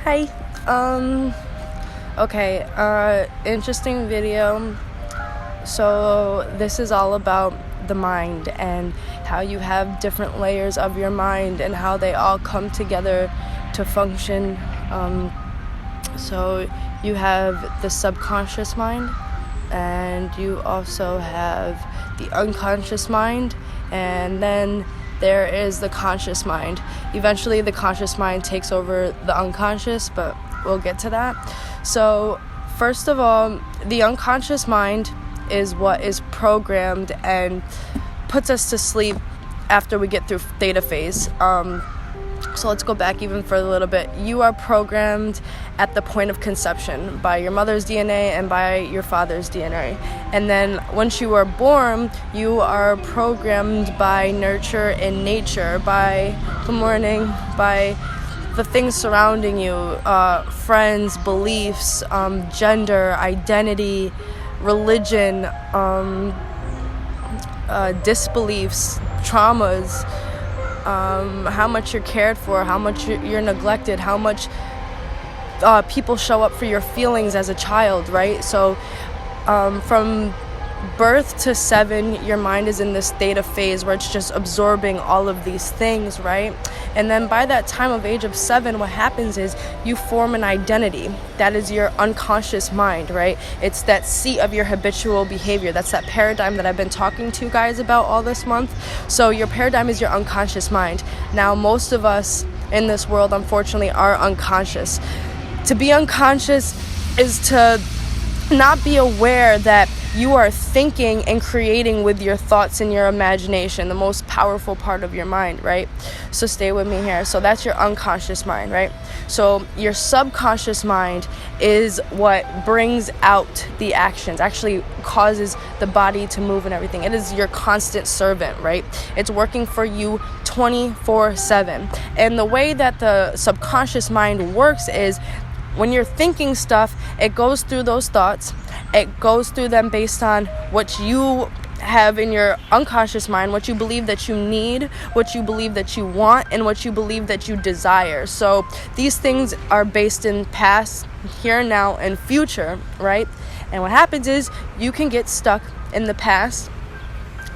Hi. Interesting video. So this is all about the mind and how you have different layers of your mind and how they all come together to function. So you have the subconscious mind, and you also have the unconscious mind, and then there is the conscious mind. Eventually the conscious mind takes over the unconscious, but we'll get to that. So first of all, the unconscious mind is what is programmed and puts us to sleep after we get through theta phase. So let's go back even further a little bit. You are programmed at the point of conception by your mother's DNA and by your father's DNA. And then once you are born, you are programmed by nurture and nature, by by the things surrounding you, friends, beliefs, gender, identity, religion, disbeliefs, traumas, how much you're cared for, how much you're neglected, how much people show up for your feelings as a child, right? So from birth to 7, your mind is in this theta phase where it's just absorbing all of these things, right? And then by that time of age of 7, what happens is you form an identity. That is your unconscious mind, right? It's that seat of your habitual behavior. That's that paradigm that I've been talking to you guys about all this month. So your paradigm is your unconscious mind. Now, most of us in this world, unfortunately, are unconscious. To be unconscious is to not be aware that you are thinking and creating with your thoughts and your imagination, the most powerful part of your mind, right? So stay with me here. So that's your unconscious mind, right? So your subconscious mind is what brings out the actions, actually causes the body to move and everything. It is your constant servant, right? It's working for you 24/7. And the way that the subconscious mind works is when you're thinking stuff, it goes through those thoughts. It goes through them based on what you have in your unconscious mind, what you believe that you need, what you believe that you want, and what you believe that you desire. So these things are based in past, here, now, and future, right? And what happens is you can get stuck in the past.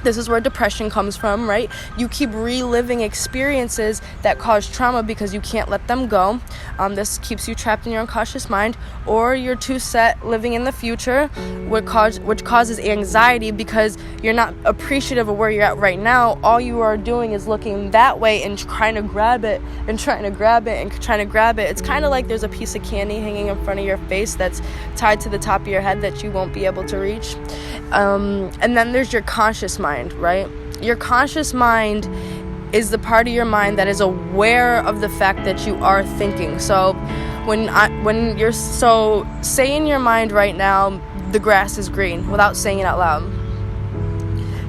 This is where depression comes from, right? You keep reliving experiences that cause trauma because you can't let them go. This keeps you trapped in your unconscious mind. Or you're too set living in the future, which causes anxiety because you're not appreciative of where you're at right now. All you are doing is looking that way and trying to grab it and trying to grab it and trying to grab it. It's kind of like there's a piece of candy hanging in front of your face that's tied to the top of your head that you won't be able to reach. And then there's your conscious mind, right? Your conscious mind is the part of your mind that is aware of the fact that you are thinking. So when you're say in your mind right now, the grass is green, without saying it out loud.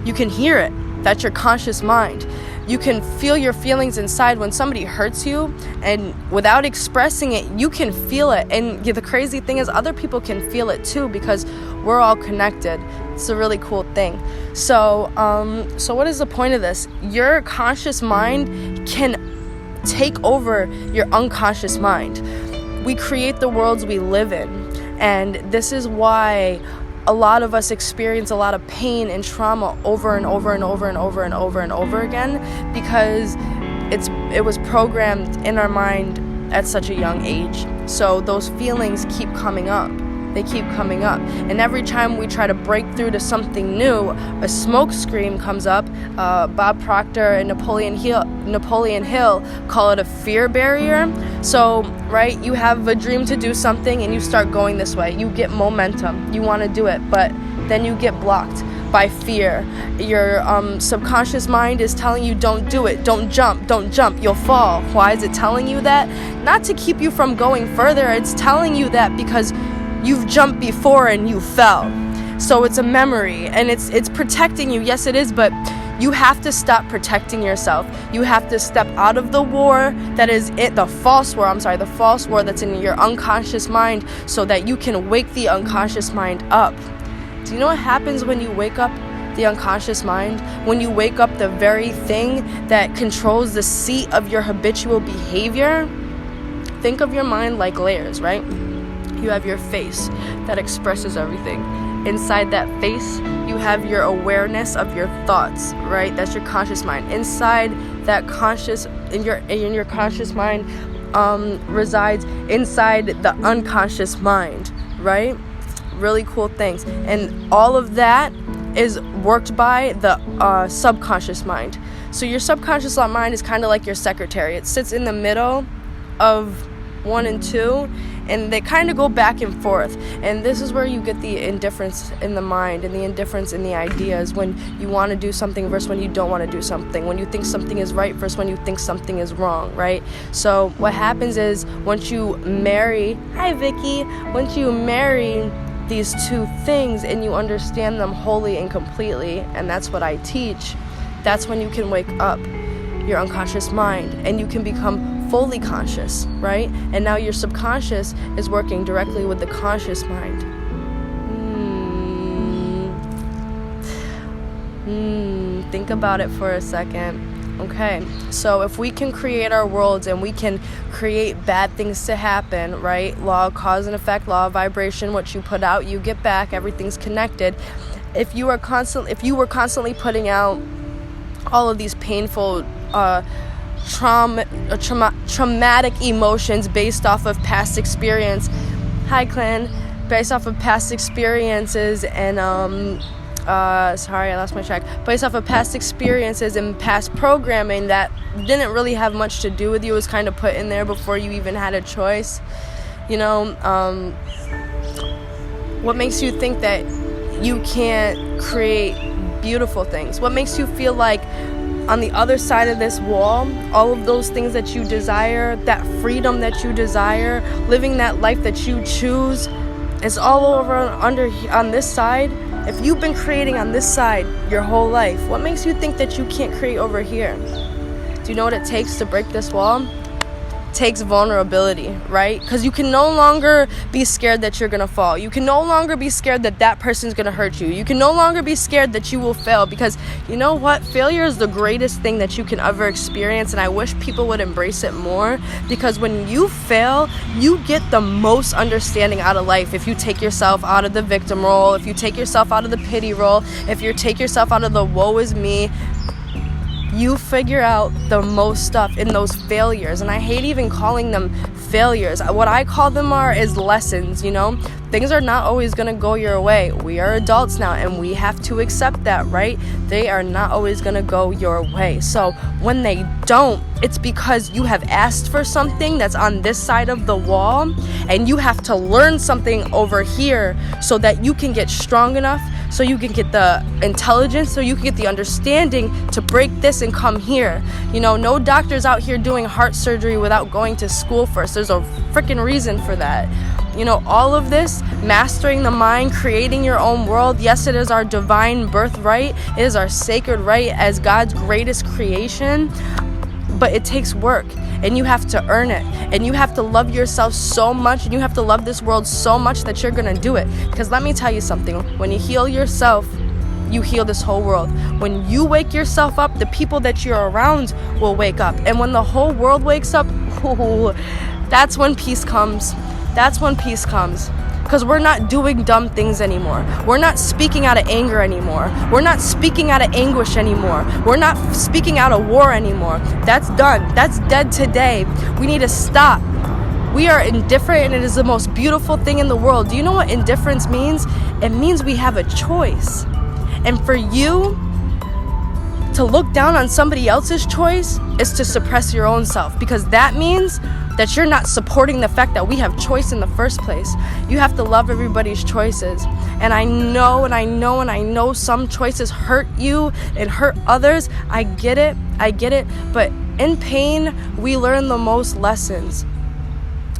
You can hear it. That's your conscious mind. You can feel your feelings inside when somebody hurts you, and without expressing it, you can feel it. And the crazy thing is other people can feel it too because we're all connected. It's a really cool thing. So what is the point of this? Your conscious mind can take over your unconscious mind. We create the worlds we live in, and this is why a lot of us experience a lot of pain and trauma over and over and over and over and over and over again because it was programmed in our mind at such a young age. So those feelings keep coming up. They keep coming up. And every time we try to break through to something new, a smoke screen comes up. Bob Proctor and Napoleon Hill call it a fear barrier. So, right, you have a dream to do something and you start going this way. You get momentum. You want to do it, but then you get blocked by fear. Your subconscious mind is telling you don't do it, don't jump, you'll fall. Why is it telling you that? Not to keep you from going further. It's telling you that because you've jumped before and you fell. So it's a memory and it's protecting you. Yes, it is, but you have to stop protecting yourself. You have to step out of the war that is the false war that's in your unconscious mind so that you can wake the unconscious mind up. Do you know what happens when you wake up the unconscious mind? When you wake up the very thing that controls the seat of your habitual behavior? Think of your mind like layers, right? You have your face that expresses everything. Inside that face, you have your awareness of your thoughts, right? That's your conscious mind. Inside that conscious, in your conscious mind, resides inside the unconscious mind, right? Really cool things. And all of that is worked by the subconscious mind. So your subconscious mind is kind of like your secretary. It sits in the middle of 1 and 2, and they kind of go back and forth. And this is where you get the indifference in the mind and the indifference in the ideas, when you want to do something versus when you don't want to do something, when you think something is right versus when you think something is wrong, right? So what happens is, once you marry, hi Vicky, once you marry these two things and you understand them wholly and completely, and that's what I teach, that's when you can wake up your unconscious mind and you can become fully conscious, right? And now your subconscious is working directly with the conscious mind. Think about it for a second. Okay, so if we can create our worlds and we can create bad things to happen, right? Law of cause and effect, law of vibration, what you put out, you get back, everything's connected. If you were constantly putting out all of these painful traumatic emotions based off of past experience, hi Clan, based off of past experiences and sorry, I lost my track. Based off of past experiences and past programming that didn't really have much to do with you, it was kind of put in there before you even had a choice. You know, what makes you think that you can't create beautiful things? What makes you feel like on the other side of this wall, all of those things that you desire, that freedom that you desire, living that life that you choose, is all over on this side? If you've been creating on this side your whole life, what makes you think that you can't create over here? Do you know what it takes to break this wall? It takes vulnerability, right? Because you can no longer be scared that you're gonna fall. You can no longer be scared that that person's gonna hurt you. You can no longer be scared that you will fail, because you know what? Failure is the greatest thing that you can ever experience, and I wish people would embrace it more, because when you fail, you get the most understanding out of life. If you take yourself out of the victim role, if you take yourself out of the pity role, if you take yourself out of the woe is me, you figure out the most stuff in those failures. And I hate even calling them failures. What I call them is lessons, you know? Things are not always going to go your way. We are adults now and we have to accept that, right? They are not always going to go your way. So when they don't, it's because you have asked for something that's on this side of the wall, and you have to learn something over here so that you can get strong enough, so you can get the intelligence, so you can get the understanding to break this and come here. You know, no doctor's out here doing heart surgery without going to school first. There's a freaking reason for that. You know, all of this, mastering the mind, creating your own world, yes, it is our divine birthright. It is our sacred right as God's greatest creation. But it takes work, and you have to earn it, and you have to love yourself so much, and you have to love this world so much that you're gonna do it. Because let me tell you something, when you heal yourself, you heal this whole world. When you wake yourself up, the people that you're around will wake up. And when the whole world wakes up, that's when peace comes. That's when peace comes. Because we're not doing dumb things anymore. We're not speaking out of anger anymore. We're not speaking out of anguish anymore. We're not speaking out of war anymore. That's done. That's dead today. We need to stop. We are indifferent, and it is the most beautiful thing in the world. Do you know what indifference means? It means we have a choice. And for you to look down on somebody else's choice is to suppress your own self, because that means that you're not supporting the fact that we have choice in the first place. You have to love everybody's choices. And I know some choices hurt you and hurt others. I get it. But in pain, we learn the most lessons.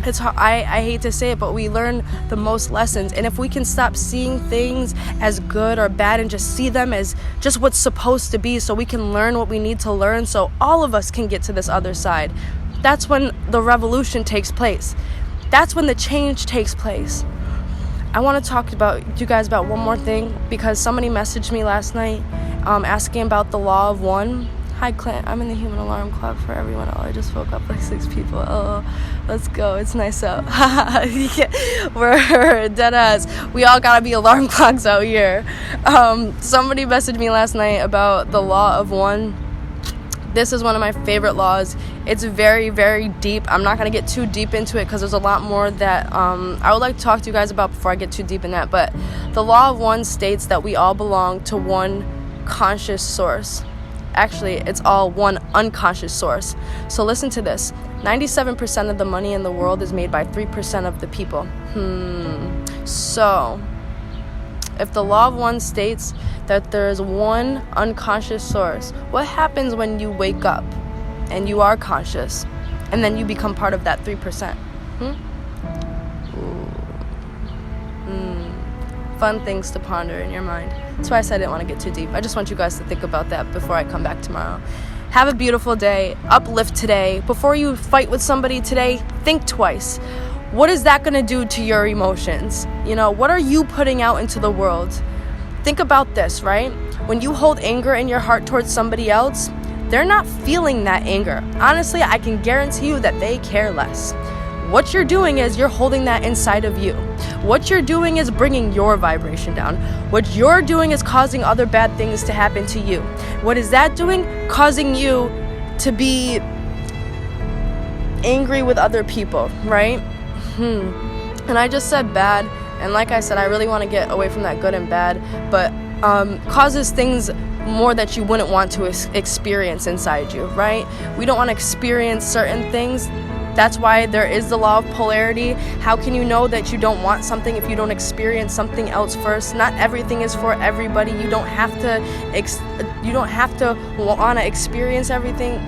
It's hard, I hate to say it, but we learn the most lessons. And if we can stop seeing things as good or bad and just see them as just what's supposed to be, so we can learn what we need to learn, so all of us can get to this other side, that's when the revolution takes place. That's when the change takes place. I want to talk to you guys about one more thing, because somebody messaged me last night asking about the law of one. Hi Clint, I'm in the Human Alarm Club for everyone. I just woke up like 6 people. Let's go. It's nice out. Yeah, we're dead ass. We all gotta be alarm clocks out here. Somebody messaged me last night about the law of one. This is one of my favorite laws. It's very, very deep. I'm not going to get too deep into it because there's a lot more that I would like to talk to you guys about before I get too deep in that. But the law of one states that we all belong to one conscious source. Actually, it's all one unconscious source. So listen to this. 97% of the money in the world is made by 3% of the people. So if the law of one states that there is one unconscious source, what happens when you wake up and you are conscious and then you become part of that 3%? Fun things to ponder in your mind. That's why I said I didn't want to get too deep. I just want you guys to think about that before I come back tomorrow. Have a beautiful day. Uplift today. Before you fight with somebody today, think twice. What is that going to do to your emotions? What are you putting out into the world? Think about this, right? When you hold anger in your heart towards somebody else, they're not feeling that anger. Honestly, I can guarantee you that they care less. What you're doing is you're holding that inside of you. What you're doing is bringing your vibration down. What you're doing is causing other bad things to happen to you. What is that doing? Causing you to be angry with other people, right? And I just said bad, and like I said, I really want to get away from that good and bad, but causes things more that you wouldn't want to experience inside you, right? We don't want to experience certain things. That's why there is the law of polarity. How can you know that you don't want something if you don't experience something else first? Not everything is for everybody. You don't have to want to experience everything.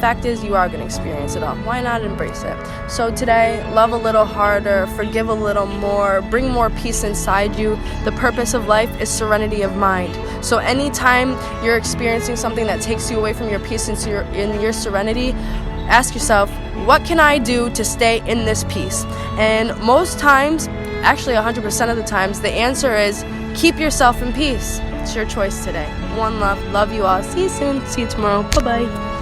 Fact is, you are going to experience it all. Why not embrace it? So today, love a little harder, forgive a little more, bring more peace inside you. The purpose of life is serenity of mind. So anytime you're experiencing something that takes you away from your peace and in your serenity, ask yourself, what can I do to stay in this peace? And most times, actually 100% of the times, the answer is keep yourself in peace. It's your choice today. One love. Love you all. See you soon. See you tomorrow. Bye-bye.